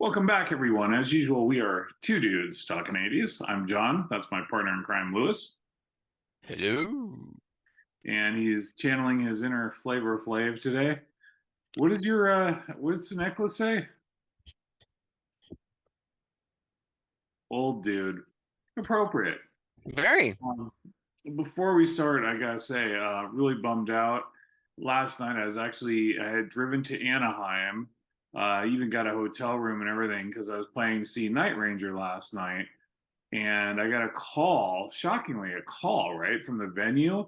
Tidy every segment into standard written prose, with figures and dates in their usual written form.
Welcome back, everyone. As usual, we are two dudes talking 80s. I'm John. That's my partner in crime, Lewis. Hello. And he's channeling his inner Flavor Flav today. What is what's the necklace say? Old dude. Appropriate. Very. Um, Before we start, I gotta say, really bummed out. Last night, I had driven to Anaheim. I even got a hotel room and everything because I was playing see Night Ranger last night. And I got a call, shockingly, a call, right, from the venue.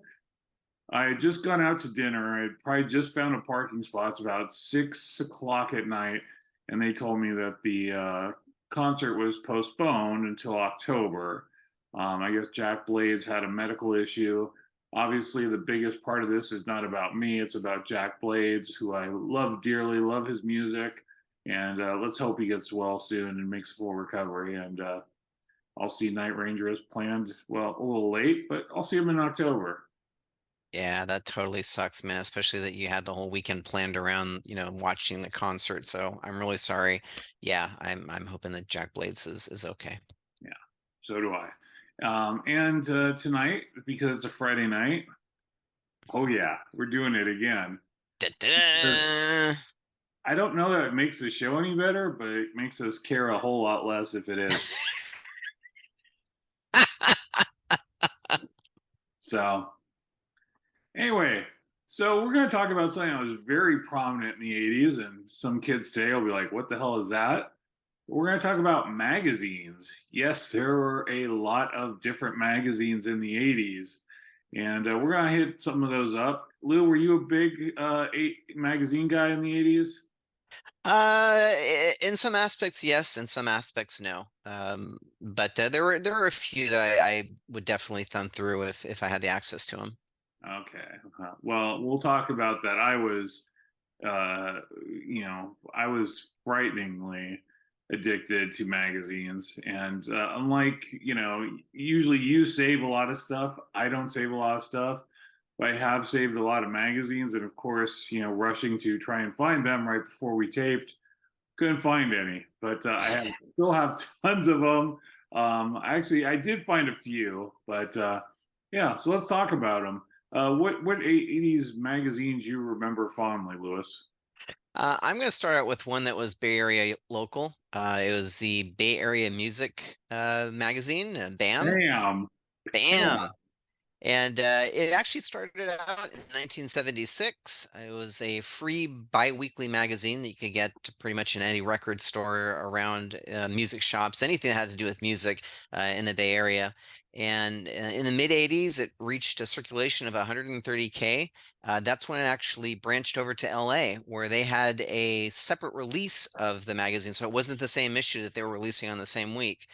I had just gone out to dinner. I had probably just found a parking spot. It's about 6 o'clock at night, and they told me that the concert was postponed until October. I guess Jack Blades had a medical issue. Obviously, the biggest part of this is not about me. It's about Jack Blades, who I love dearly, love his music, and let's hope he gets well soon and makes a full recovery. And I'll see Night Ranger as planned. Well, a little late, but I'll see him in October. Yeah, that totally sucks, man, especially that you had the whole weekend planned around, watching the concert. So I'm really sorry. Yeah, I'm hoping that Jack Blades is okay. Yeah, so do I. And tonight, because it's a Friday night, oh yeah, we're doing it again. Da-da-da! I don't know that it makes the show any better, but it makes us care a whole lot less if it is. So, anyway, so we're going to talk about something that was very prominent in the 80s, and some kids today will be like, what the hell is that? We're going to talk about magazines. Yes, there were a lot of different magazines in the 80s, and we're going to hit some of those up. Lou, were you a big magazine guy in the 80s? In some aspects, yes, in some aspects, no. But there were a few that I would definitely thumb through if I had the access to them. Okay. Well, we'll talk about that. I was frighteningly addicted to magazines. And unlike, usually you save a lot of stuff, I don't save a lot of stuff. But I have saved a lot of magazines. And of course, rushing to try and find them right before we taped, couldn't find any. But still have tons of them. I did find a few, but yeah, so let's talk about them. What 80s magazines you remember fondly, Lewis? I'm going to start out with one that was Bay Area local. It was the Bay Area Music magazine, BAM. Damn. Yeah. BAM! And it actually started out in 1976. It was a free bi-weekly magazine that you could get pretty much in any record store around, music shops, anything that had to do with music in the Bay Area. And in the mid 80s, it reached a circulation of 130K. That's when it actually branched over to LA, where they had a separate release of the magazine. So it wasn't the same issue that they were releasing on the same week.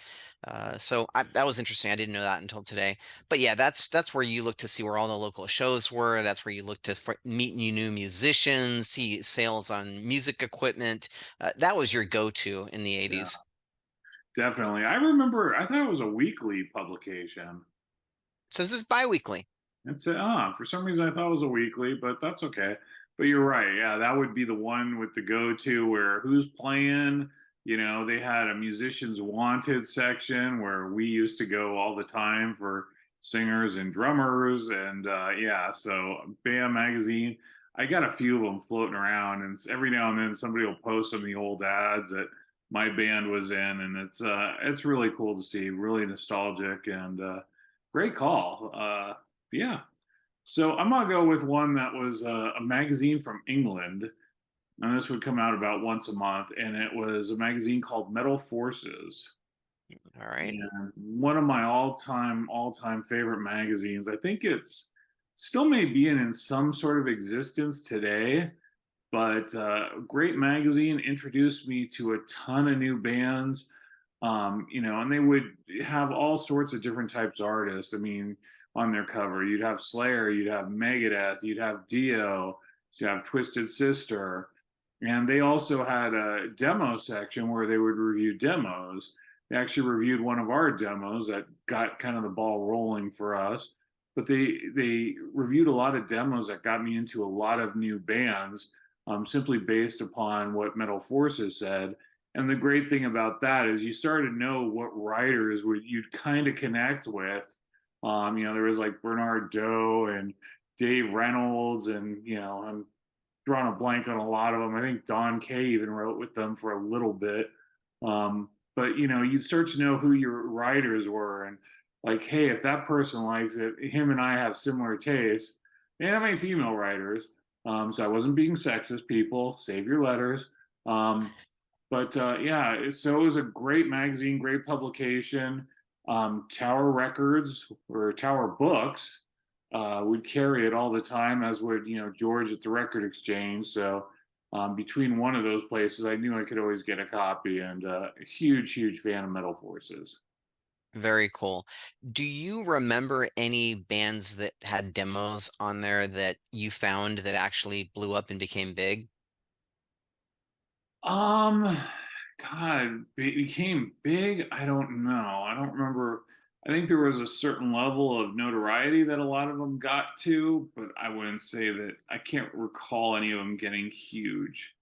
That was interesting. I didn't know that until today. But yeah, that's where you look to see where all the local shows were. That's where you look to meet new musicians, see sales on music equipment. That was your go-to in the Yeah, 80s. definitely. I remember, I thought it was a weekly publication. So this is bi-weekly. For some reason I thought it was a weekly, but that's okay. But you're right. Yeah, that would be the one with the go-to where who's playing. They had a musicians wanted section where we used to go all the time for singers and drummers. And yeah, so BAM magazine. I got a few of them floating around, and every now and then somebody will post some of the old ads that my band was in, and it's really cool to see, really nostalgic and great call. Yeah. So I'm gonna go with one that was a magazine from England, and this would come out about once a month, and it was a magazine called Metal Forces. All right. And one of my all-time favorite magazines. I think it's still may be in some sort of existence today, but great magazine introduced me to a ton of new bands. And they would have all sorts of different types of artists. I mean, on their cover, you'd have Slayer, you'd have Megadeth, you'd have Dio, you'd have Twisted Sister, and they also had a demo section where they would review demos. They actually reviewed one of our demos that got kind of the ball rolling for us. But they reviewed a lot of demos that got me into a lot of new bands, simply based upon what Metal Forces said. And the great thing about that is you start to know what writers would you'd kind of connect with. There was like Bernard Doe and Dave Reynolds, and I'm drawing a blank on a lot of them. I think Don Kay even wrote with them for a little bit. But you start to know who your writers were, and like, hey, if that person likes it, him and I have similar tastes. They didn't have any female writers, so I wasn't being sexist. People, save your letters. But yeah, so it was a great magazine, great publication. Tower Records or Tower Books would carry it all the time, as would George at the Record Exchange. So between one of those places, I knew I could always get a copy, and a huge, huge fan of Metal Forces. Very cool. Do you remember any bands that had demos on there that you found that actually blew up and became big? Um, God, it became big. I don't know. I don't remember. I think there was a certain level of notoriety that a lot of them got to, but I wouldn't say that. I can't recall any of them getting huge.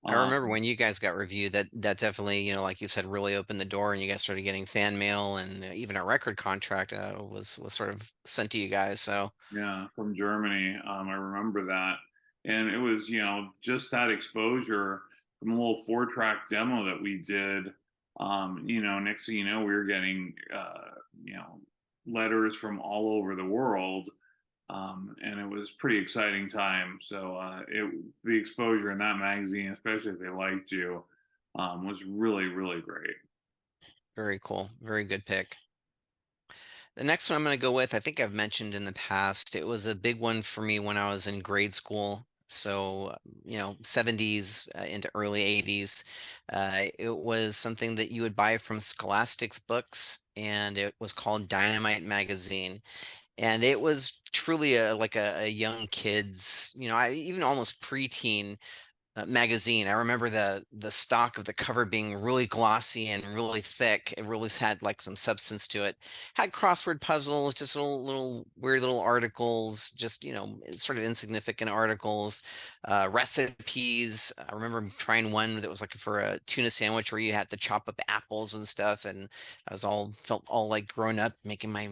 I remember Um, when you guys got reviewed, that definitely, like you said, really opened the door, and you guys started getting fan mail, and even a record contract was sort of sent to you guys. So yeah, from Germany. I remember that, and it was just that exposure from a little 4-track demo that we did. Next thing you know, we were getting you know letters from all over the world, and it was pretty exciting time. So the exposure in that magazine, especially if they liked you, was really really great. very cool, very good pick. The next one I'm going to go with, I think I've mentioned in the past, it was a big one for me when I was in grade school. So, 70s into early 80s. It was something that you would buy from Scholastic's books, and it was called Dynamite Magazine. And it was truly like a young kid's, I even almost preteen magazine. I remember the stock of the cover being really glossy and really thick. It really had like some substance to it. Had crossword puzzles, just little weird little articles, just sort of insignificant articles, recipes. I remember trying one that was like for a tuna sandwich where you had to chop up apples and stuff, and I was all felt all like grown up making my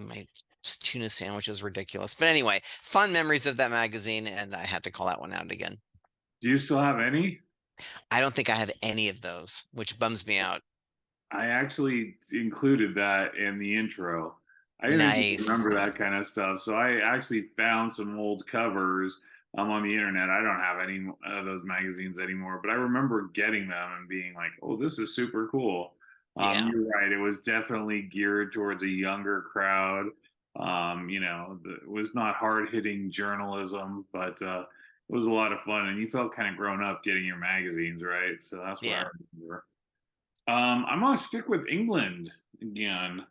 tuna sandwich was ridiculous. But anyway, fun memories of that magazine, and I had to call that one out again. Do you still have any? I don't think I have any of those, which bums me out. I actually included that in the intro. I didn't think you'd Nice. remember that kind of stuff. So I actually found some old covers on the internet. I don't have any of those magazines anymore, but I remember getting them and being like, "Oh, this is super cool." Yeah. You're right. It was definitely geared towards a younger crowd. It was not hard hitting journalism, but it was a lot of fun, and you felt kind of grown up getting your magazines, right? So that's what I Yeah. remember. I'm gonna stick with England again,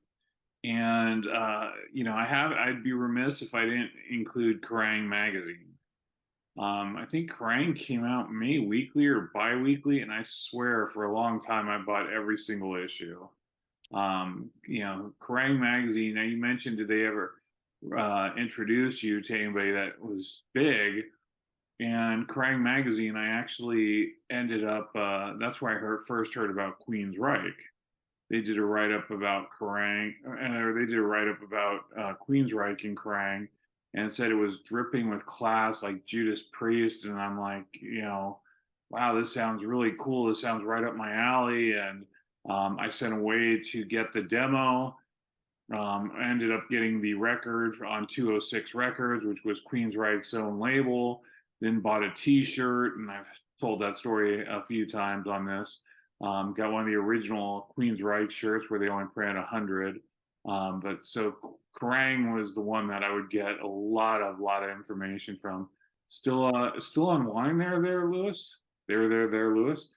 and I'd be remiss if I didn't include Kerrang magazine. I think Kerrang came out May weekly or bi-weekly, and I swear for a long time I bought every single issue. Kerrang magazine. Now you mentioned, did they ever introduce you to anybody that was big? And Kerrang magazine, I actually ended up. That's where first heard about Queensryche. They did a write up about Kerrang, or they did a write up about Queensryche and Kerrang, and said it was dripping with class like Judas Priest. And I'm like, wow, this sounds really cool. This sounds right up my alley. And I sent away to get the demo. I ended up getting the record on 206 Records, which was Queensryche's own label. Then bought a T-shirt, and I've told that story a few times on this. Got one of the original Queensryche shirts where they only print 100. But so Kerrang was the one that I would get a lot of information from. Still online there, Lewis. There, Lewis.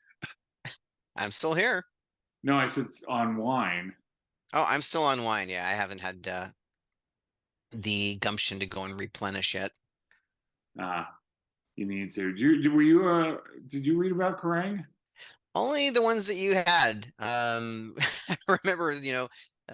I'm still here. No, I said on wine. Oh, I'm still on wine. Yeah, I haven't had the gumption to go and replenish yet. Ah, you need to. Were you did you read about Kerrang? Only the ones that you had. I remember,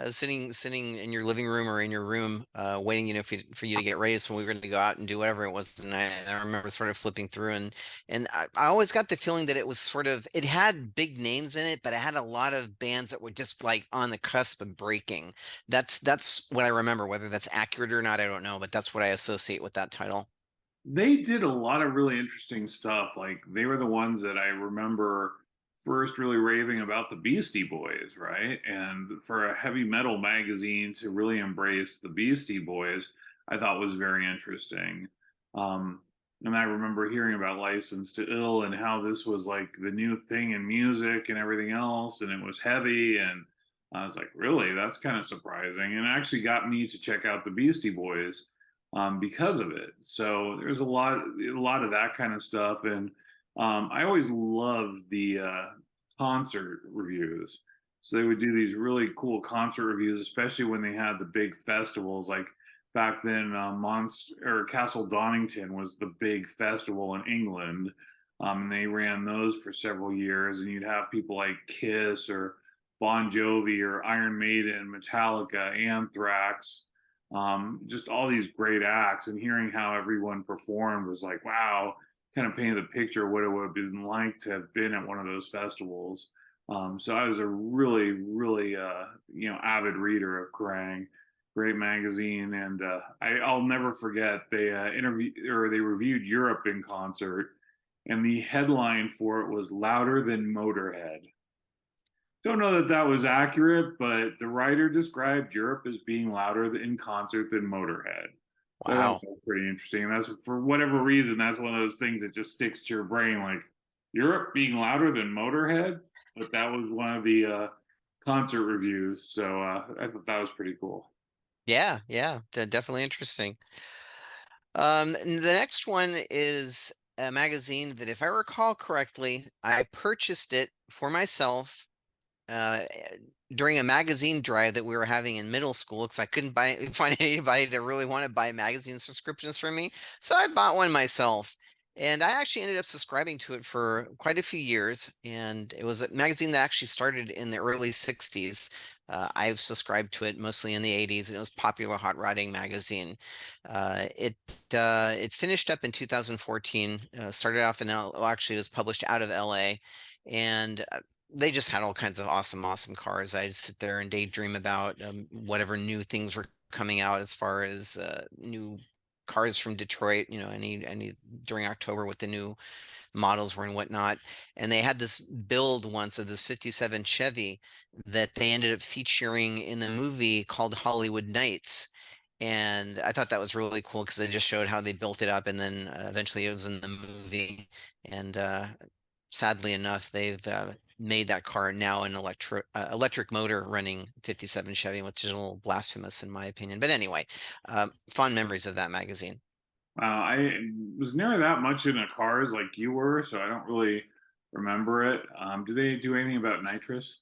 sitting in your living room or in your room, waiting, for you to get ready, so we were going to go out and do whatever it was. And I remember sort of flipping through, and I always got the feeling that it was sort of, it had big names in it, but it had a lot of bands that were just like on the cusp of breaking. That's what I remember. Whether that's accurate or not, I don't know, but that's what I associate with that title. They did a lot of really interesting stuff. Like they were the ones that I remember first really raving about the Beastie Boys, right? And for a heavy metal magazine to really embrace the Beastie Boys, I thought was very interesting. Um, and I remember hearing about License to Ill and how this was like the new thing in music and everything else, and it was heavy. And I was like, really, that's kind of surprising. And it actually got me to check out the Beastie Boys because of it. So there's a lot of that kind of stuff, and I always loved the concert reviews. So they would do these really cool concert reviews, especially when they had the big festivals. Like back then, Monster or Castle Donington was the big festival in England, and they ran those for several years. And you'd have people like Kiss or Bon Jovi or Iron Maiden, Metallica, Anthrax, just all these great acts, and hearing how everyone performed was like, wow, kind of painted the picture of what it would have been like to have been at one of those festivals. So I was a really, really, avid reader of Kerrang, great magazine, and I'll never forget they interviewed or they reviewed Europe in concert, and the headline for it was "Louder Than Motorhead." Don't know that that was accurate, but the writer described Europe as being louder in concert than Motorhead. So I thought that Wow. was pretty interesting. And that's for whatever reason, that's one of those things that just sticks to your brain, like Europe being louder than Motorhead. But that was one of the concert reviews. So I thought that was pretty cool. Yeah, yeah, definitely interesting. The next one is a magazine that, if I recall correctly, I purchased it for myself uh, during a magazine drive that we were having in middle school, because I couldn't find anybody to really want to buy magazine subscriptions from me. So I bought one myself. And I actually ended up subscribing to it for quite a few years. And it was a magazine that actually started in the early 60s. I've subscribed to it mostly in the 80s, and it was Popular Hot Rodding magazine. It finished up in 2014, started off in well, actually, it was published out of LA. And they just had all kinds of awesome cars. I'd sit there and daydream about whatever new things were coming out as far as new cars from Detroit, any during October, with the new models were and whatnot. And they had this build once of this 57 Chevy that they ended up featuring in the movie called Hollywood Nights. And I thought that was really cool because they just showed how they built it up, and then eventually it was in the movie. And sadly enough, they've made that car now an electric motor running 57 Chevy, which is a little blasphemous in my opinion. But anyway, fond memories of that magazine. I was never that much into cars like you were, so I don't really remember it. Do they do anything about nitrous?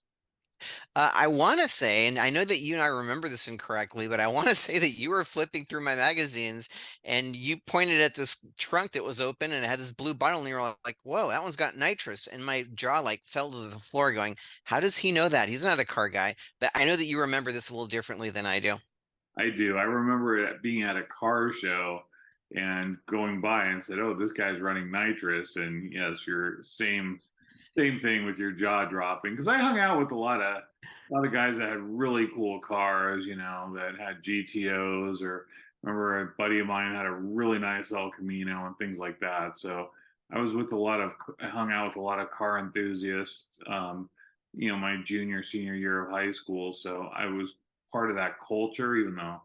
I want to say, and I know that you and I remember this incorrectly, but I want to say that you were flipping through my magazines and you pointed at this trunk that was open and it had this blue bottle, and you were like, whoa, that one's got nitrous. And my jaw like fell to the floor going, how does he know that? He's not a car guy. But I know that you remember this a little differently than I do. I do. I remember it being at a car show and going by and said, "Oh, this guy's running nitrous." And yes, your same thing with your jaw dropping because I hung out with a lot of guys that had really cool cars, that had GTOs, or remember a buddy of mine had a really nice El Camino and things like that. So I hung out with a lot of car enthusiasts. My junior senior year of high school, so I was part of that culture, even though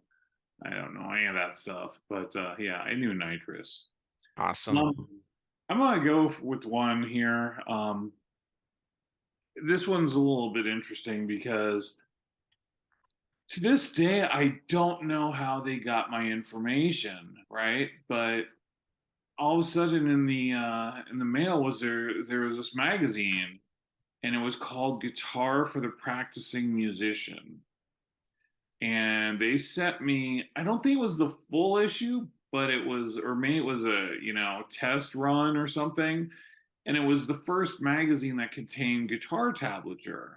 I don't know any of that stuff. But yeah, I knew nitrous. Awesome. I'm gonna go with one here. This one's a little bit interesting because to this day I don't know how they got my information, right? But all of a sudden in the mail there was this magazine, and it was called Guitar for the Practicing Musician. And they sent me, I don't think it was the full issue, but it was, or maybe it was a test run or something, and it was the first magazine that contained guitar tablature.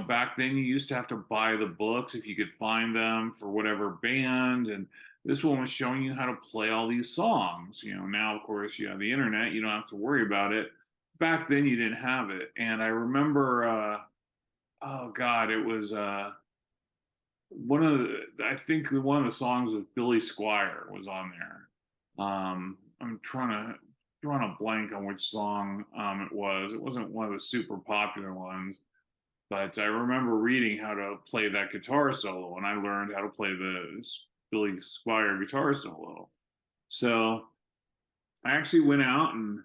back then you used to have to buy the books if you could find them for whatever band. And this one was showing you how to play all these songs. Now, of course, you have the internet, you don't have to worry about it. Back then, you didn't have it. And I remember, oh God, it was I think one of the songs with Billy Squire was on there. I'm drawing a blank on which song it was. It wasn't one of the super popular ones, but I remember reading how to play that guitar solo, and I learned how to play the Billy Squire guitar solo. So I actually went out and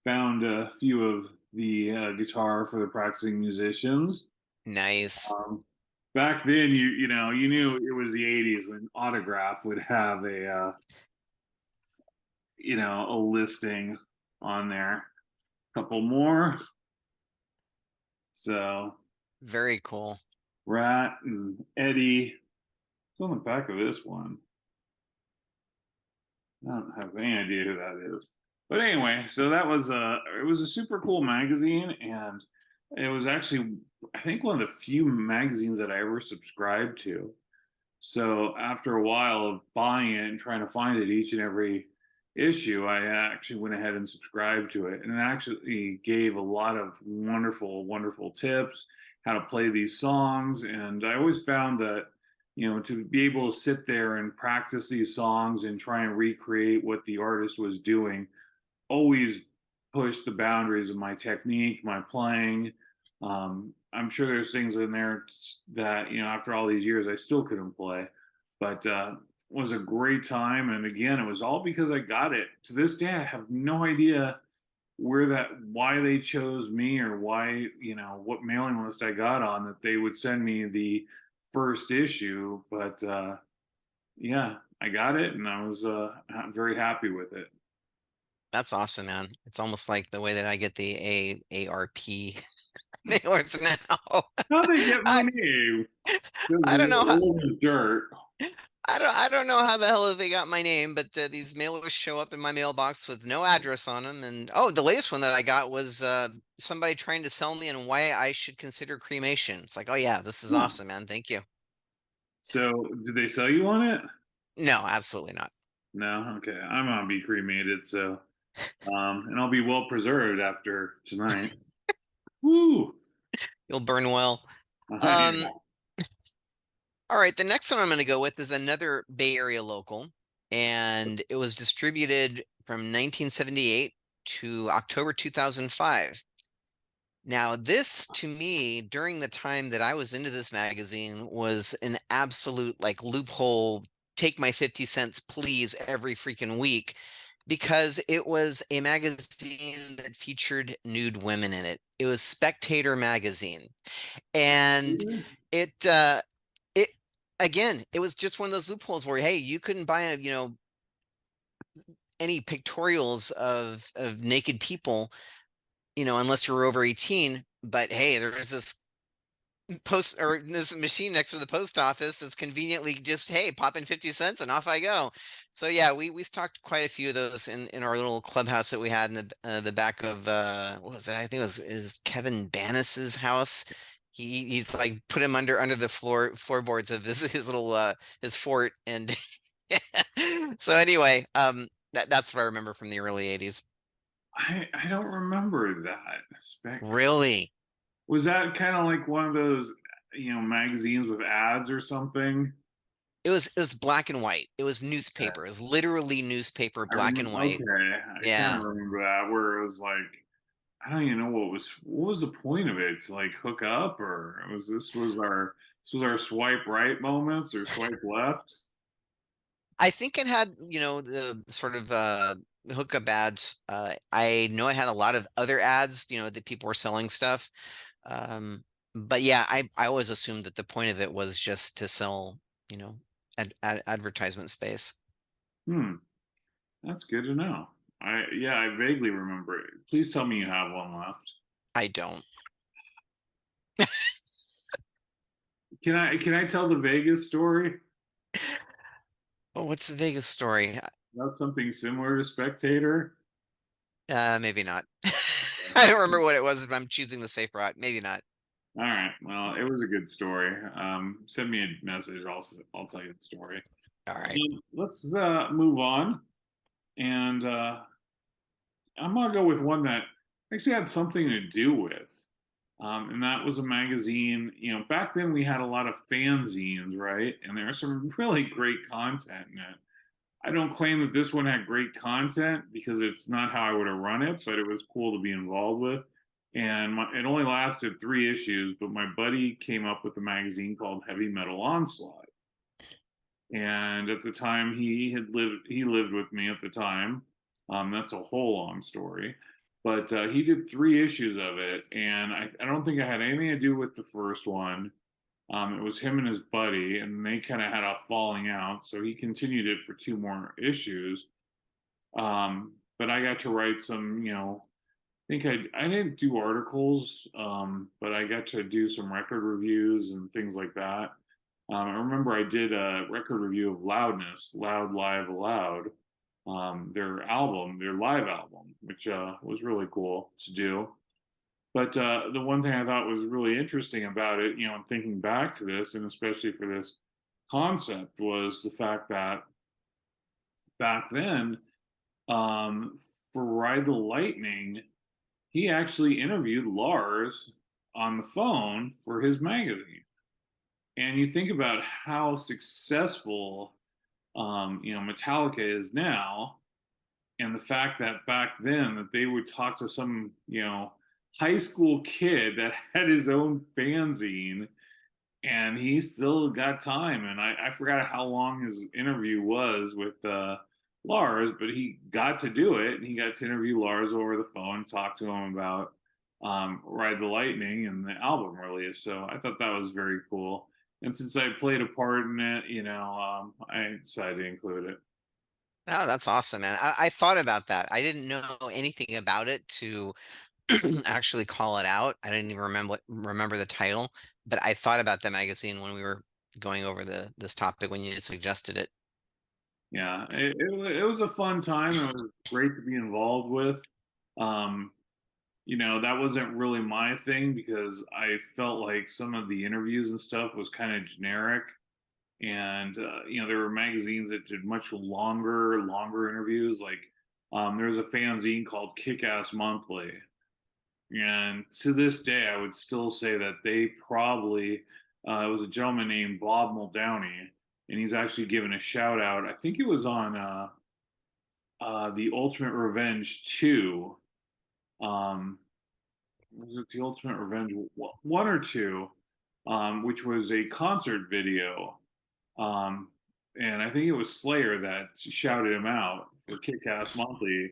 found a few of the guitar for the practicing musicians. Nice. Um, Back then, you knew it was the '80s when Autograph would have a listing on there. A couple more. So Very cool. Rat and Eddie. It's on the back of this one. I don't have any idea who that is. But anyway, so it was a super cool magazine, and it was actually, I think, one of the few magazines that I ever subscribed to. So after a while of buying it and trying to find it each and every issue, I actually went ahead and subscribed to it. And it actually gave a lot of wonderful, wonderful tips how to play these songs. And I always found that, to be able to sit there and practice these songs and try and recreate what the artist was doing always pushed the boundaries of my technique, my playing. I'm sure there's things in there that, after all these years, I still couldn't play, but it was a great time. And again, it was all because I got it. To this day, I have no idea why they chose me, or why, what mailing list I got on that they would send me the first issue. But yeah, I got it, and I was very happy with it. That's awesome, man. It's almost like the way that I get the AARP mailers now. How they get my I name? Because I don't you're know how old as dirt. I don't know how the hell they got my name, but these mailers show up in my mailbox with no address on them. And oh, the latest one that I got was somebody trying to sell me on why I should consider cremation. It's like, oh yeah, this is Huh. awesome, man. Thank you. So, did they sell you on it? No, absolutely not. No. Okay, I'm gonna be cremated, so and I'll be well preserved after tonight. Woo! You'll burn well. Um, Yeah. all right, the next one I'm going to go with is another Bay Area local, and it was distributed from 1978 to October 2005. Now, this to me, during the time that I was into this magazine, was an absolute like loophole, take my 50 cents, please, every freaking week, because it was a magazine that featured nude women in it. It was Spectator magazine. And it it again, it was just one of those loopholes where, hey, you couldn't buy any pictorials of naked people, unless you were over 18. But hey, there's this post or this machine next to the post office that's conveniently just, hey, pop in 50 cents and off I go. So yeah, we stocked quite a few of those in our little clubhouse that we had in the back of what was it? I think it was is Kevin Banis's house. He like put him under the floorboards of his little his fort. And so anyway, that's what I remember from the early 80s. I don't remember that. Really? Was that kind of like one of those, magazines with ads or something? It was black and white. It was newspaper. It was literally newspaper, black and white. Okay, I kind Yeah. of remember that, where it was like, I don't even know what was the point of it, to like hook up, or was our swipe right moments or swipe left? I think it had, the sort of hookup ads. I know it had a lot of other ads, that people were selling stuff. Um, but yeah, I always assumed that the point of it was just to sell, advertisement space. Hmm, that's good to know. I vaguely remember it. Please tell me you have one left. I don't. Can I tell the Vegas story Oh, what's the Vegas story? about something similar to Spectator? Maybe not. I don't remember what it was, but I'm choosing the safe route. Maybe not. All right. Well, it was a good story. Send me a message. I'll tell you the story. All right. Let's move on, and I'm gonna go with one that actually had something to do with, and that was a magazine. Back then we had a lot of fanzines, right? And there was some really great content in it. I don't claim that this one had great content because it's not how I would have run it, but it was cool to be involved with. And it only lasted 3 issues, but my buddy came up with a magazine called Heavy Metal Onslaught. And at the time, he lived with me at the time. That's a whole long story, but he did 3 issues of it, and I don't think it had anything to do with the first one. It was him and his buddy, and they kind of had a falling out. So he continued it for 2 more issues. But I got to write some, I think I didn't do articles, but I got to do some record reviews and things like that. I remember I did a record review of Loudness, Loud Live Aloud, their live album, which was really cool to do. But the one thing I thought was really interesting about it, thinking back to this, and especially for this concept, was the fact that back then, um, for Ride the Lightning, he actually interviewed Lars on the phone for his magazine. And you think about how successful, Metallica is now, and the fact that back then that they would talk to some, high school kid that had his own fanzine, and he still got time. And I forgot how long his interview was with Lars, but he got to do it, and he got to interview Lars over the phone, talk to him about Ride the Lightning and the album release. So I thought that was very cool. And since I played a part in it, I decided to include it. Oh, that's awesome, man. I thought about that. I didn't know anything about it to actually call it out. I didn't even remember the title, but I thought about the magazine when we were going over this topic when you suggested it. Yeah, it was a fun time. It was great to be involved with. Um, that wasn't really my thing because I felt like some of the interviews and stuff was kind of generic. And, there were magazines that did much longer interviews. Like, there's a fanzine called Kick Ass Monthly. And to this day, I would still say that they probably, it was a gentleman named Bob Muldowney, and he's actually given a shout out. I think it was on The Ultimate Revenge 2. Um, was it The Ultimate Revenge 1 or 2? Which was a concert video. Um, and I think it was Slayer that shouted him out for Kick Ass Monthly.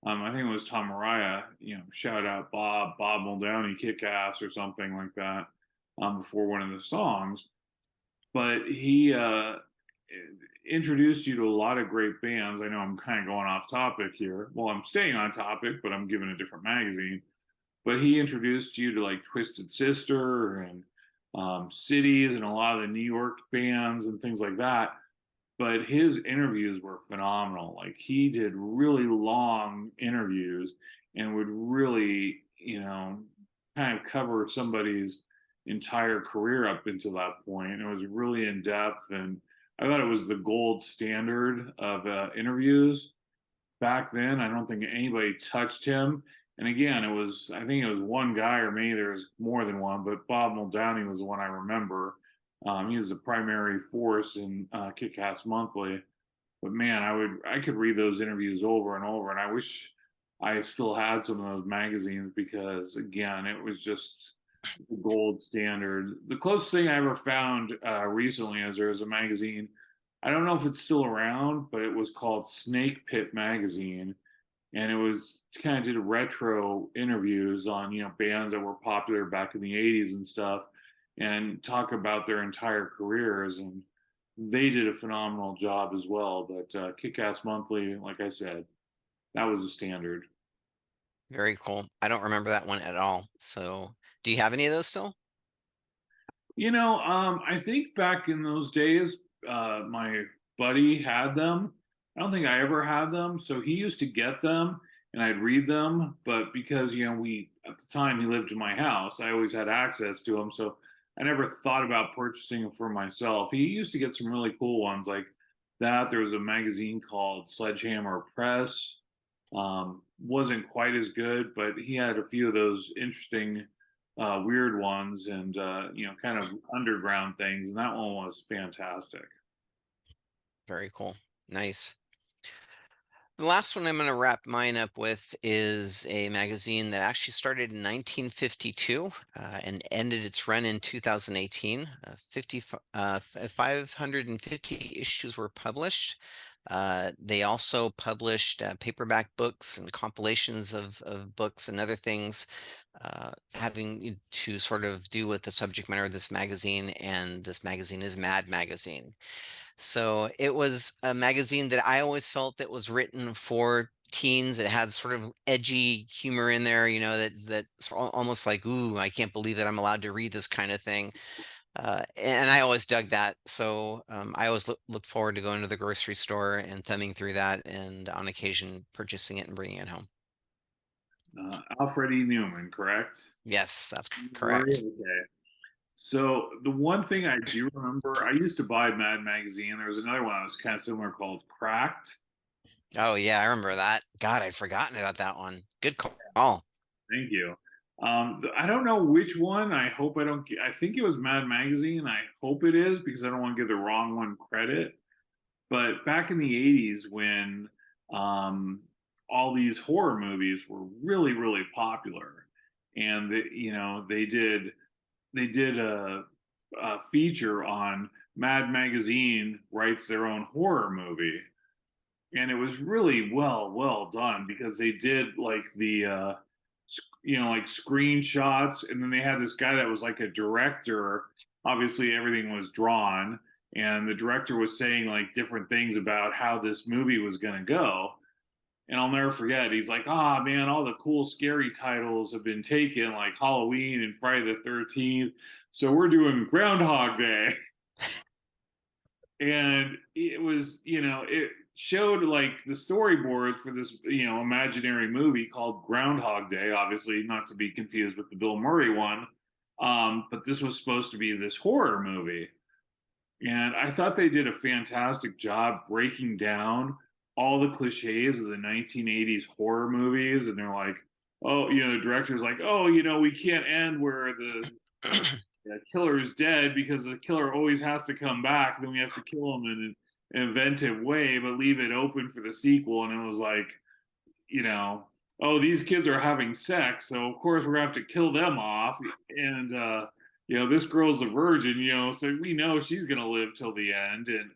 I think it was Tom Mariah, shout out Bob Muldowney, Kick Ass or something like that, before one of the songs. But he introduced you to a lot of great bands. I know I'm kind of going off topic here. Well, I'm staying on topic, but I'm giving a different magazine. But he introduced you to like Twisted Sister and Cities and a lot of the New York bands and things like that. But his interviews were phenomenal. Like he did really long interviews and would really, kind of cover somebody's entire career up until that point. It was really in depth, and I thought it was the gold standard of interviews back then. I don't think anybody touched him. And again, I think it was one guy, or maybe there was more than one, but Bob Muldowney was the one I remember. He was the primary force in Kick Ass Monthly. But man, I could read those interviews over and over, and I wish I still had some of those magazines because again, it was just the gold standard. The closest thing I ever found recently is there was a magazine. I don't know if it's still around, but it was called Snake Pit Magazine, and it was kind of did retro interviews on bands that were popular back in the '80s and stuff, and talk about their entire careers. And they did a phenomenal job as well. But Kick Ass Monthly, like I said, that was the standard. Very cool. I don't remember that one at all. So, do you have any of those still? I think back in those days, my buddy had them. I don't think I ever had them. So he used to get them and I'd read them. But because, we at the time he lived in my house. I always had access to him, so I never thought about purchasing them for myself. He used to get some really cool ones like that. There was a magazine called Sledgehammer Press. Wasn't quite as good, but he had a few of those interesting, weird ones, and kind of underground things. And that one was fantastic. Very cool. Nice. The last one I'm going to wrap mine up with is a magazine that actually started in 1952 and ended its run in 2018. 550 issues were published. They also published paperback books and compilations of books and other things having to sort of do with the subject matter of this magazine. And this magazine is Mad Magazine. So it was a magazine that I always felt that was written for teens. It had sort of edgy humor in there, that's almost like, ooh, I can't believe that I'm allowed to read this kind of thing. And I always dug that. So I always look forward to going to the grocery store and thumbing through that, and on occasion purchasing it and bringing it home. Alfred E. Newman, correct? Yes, that's Right. correct. Okay. So the one thing I do remember, I used to buy Mad Magazine. There was another one that was kind of similar called Cracked. Oh yeah, I remember that. God, I'd forgotten about that one. Good call. Thank you. I don't know which one. I hope I don't. I think it was Mad Magazine. I hope it is because I don't want to give the wrong one credit. But back in the '80s, when um, all these horror movies were really, really popular, and they did a feature on Mad Magazine writes their own horror movie, and it was really well done because they did like the like screenshots, and then they had this guy that was like a director. Obviously everything was drawn, and the director was saying like different things about how this movie was going to go. And I'll never forget, he's like, ah, man, all the cool scary titles have been taken, like Halloween and Friday the 13th, so we're doing Groundhog Day. And it was, it showed like the storyboards for this, imaginary movie called Groundhog Day, obviously not to be confused with the Bill Murray one. But this was supposed to be this horror movie, and I thought they did a fantastic job breaking down all the cliches of the 1980s horror movies. And they're like, oh, the director's like, oh, we can't end where the killer is dead because the killer always has to come back. Then we have to kill him in an inventive way, but leave it open for the sequel. And it was like, you know, oh, these kids are having sex, so of course we're gonna have to kill them off. And this girl's a virgin, so we know she's gonna live till the end. And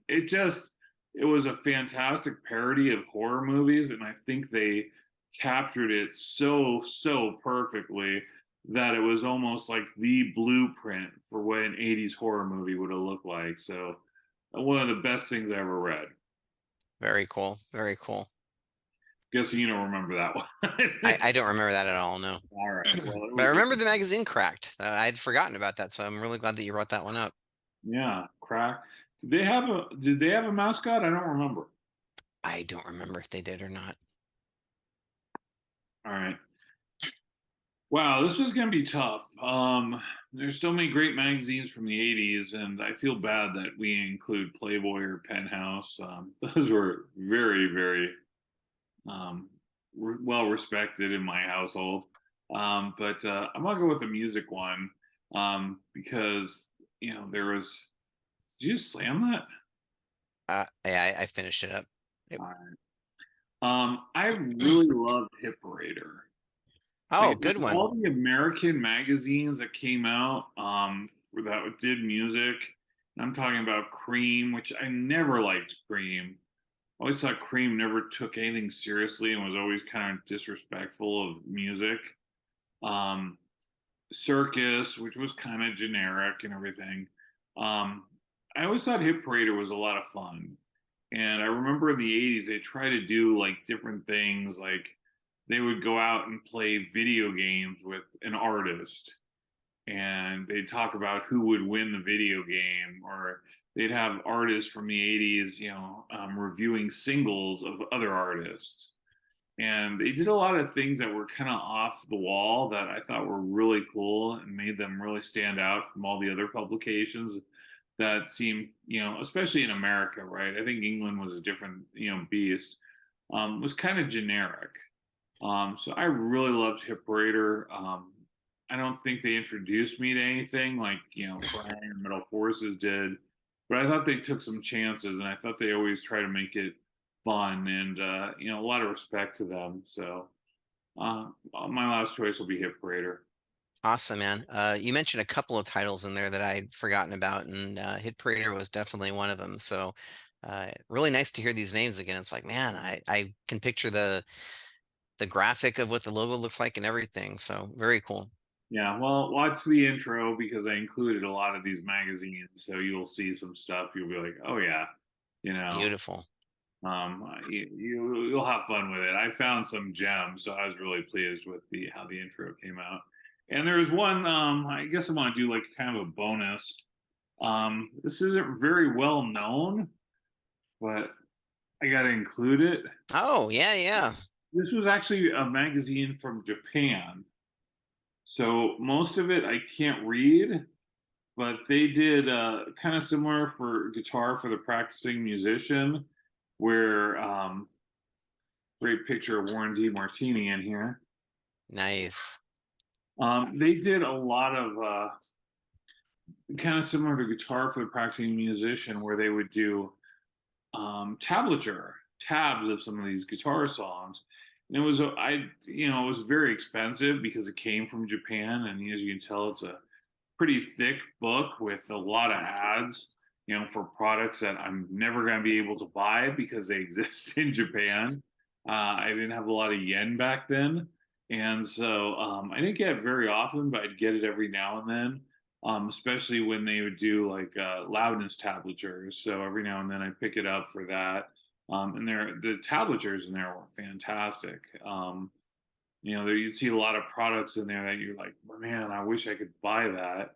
it was a fantastic parody of horror movies, and I think they captured it so perfectly that it was almost like the blueprint for what an 80s horror movie would have looked like. So one of the best things I ever read. Very cool. Very cool. Guessing you don't remember that one. I don't remember that at all, no. All right. Well, it But I was remember the magazine Cracked. I'd forgotten about that, so I'm really glad that you brought that one up. yeah, crack. Did they have a mascot? I don't remember. I don't remember if they did or not. All right. Wow, this is gonna be tough. There's so many great magazines from the '80s, and I feel bad that we include Playboy or Penthouse. Those were very, very well respected in my household. But I'm gonna go with the music one because there was. Did you slam that? I finished it up. Yep. All right. I really loved Hit Parader. Oh, Like good one. all the American magazines that came out that did music. And I'm talking about Cream, which I never liked Cream. I always thought Cream never took anything seriously and was always kind of disrespectful of music. Um, Circus, which was kind of generic and everything. Um, I always thought Hit Parader was a lot of fun. And I remember in the '80s, they tried to do like different things. Like they would go out and play video games with an artist, and they'd talk about who would win the video game, or they'd have artists from the '80s, reviewing singles of other artists. and they did a lot of things that were kind of off the wall that I thought were really cool and made them really stand out from all the other publications that seem, especially in America, right? I think England was a different, beast. Was kind of generic. So I really loved Hip Parade. I don't think they introduced me to anything like, Kerrang or Metal Forces did, but I thought they took some chances, and I thought they always try to make it fun, and a lot of respect to them. So my last choice will be Hip Parade. Awesome, man. You mentioned a couple of titles in there that I'd forgotten about, and Hit Parader was definitely one of them. So really nice to hear these names again. It's like, man, I can picture the graphic of what the logo looks like and everything. So very cool. Yeah, well, watch the intro because I included a lot of these magazines, so you'll see some stuff. You'll be like, "Oh yeah," you know. Beautiful. You'll have fun with it. I found some gems, so I was really pleased with the how the intro came out. And there's one. I guess I want to do like kind of a bonus. This isn't very well known, but I got to include it. Oh, yeah, yeah. This was actually a magazine from Japan, so most of it I can't read, but they did kind of similar for Guitar for the Practicing Musician, where great picture of Warren D. Martini in here. Nice. They did a lot of kind of similar to Guitar for the Practicing Musician, where they would do tablature tabs of some of these guitar songs. And it was it was very expensive because it came from Japan, and as you can tell, it's a pretty thick book with a lot of ads, for products that I'm never going to be able to buy because they exist in Japan. I didn't have a lot of yen back then. And so I didn't get it very often, but I'd get it every now and then, especially when they would do like loudness tablatures. So every now and then I pick it up for that. And the tablatures in there were fantastic. There you'd see a lot of products in there that you're like, man, I wish I could buy that.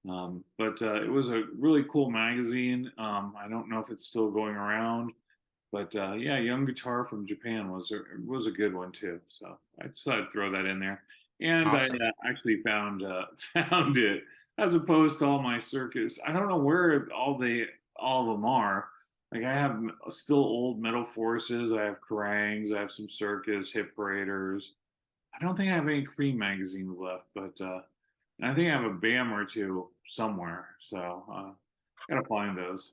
But it was a really cool magazine. I don't know if it's still going around, but yeah, Young Guitar from Japan was a good one too. So I just thought I'd throw that in there. And I Awesome. actually found found it as opposed to all my circus. I don't know where all of them are. Like I have still old Metal Forces. I have Kerangs. I have some circus hip paraders. I don't think I have any Cream magazines left, but I think I have a BAM or two somewhere. So gotta find those.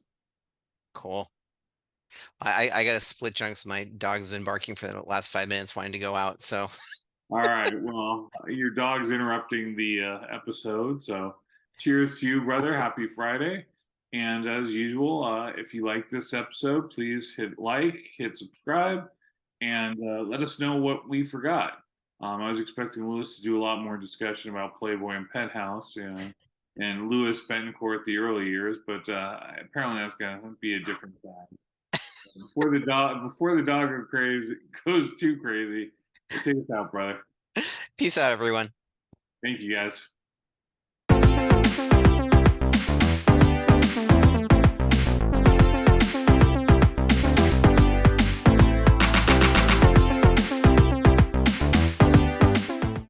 Cool. I got to split chunks. My dog's been barking for the last 5 minutes, wanting to go out. So All right. Well, your dog's interrupting the episode. So cheers to you, brother. Happy Friday. And as usual, if you like this episode, please hit like, hit subscribe, and let us know what we forgot. I was expecting Lewis to do a lot more discussion about Playboy and Penthouse, and Lewis Betancourt the early years, but apparently that's going to be a different time. Before the dog goes too crazy, take us out, brother. peace out, everyone. Thank you, guys.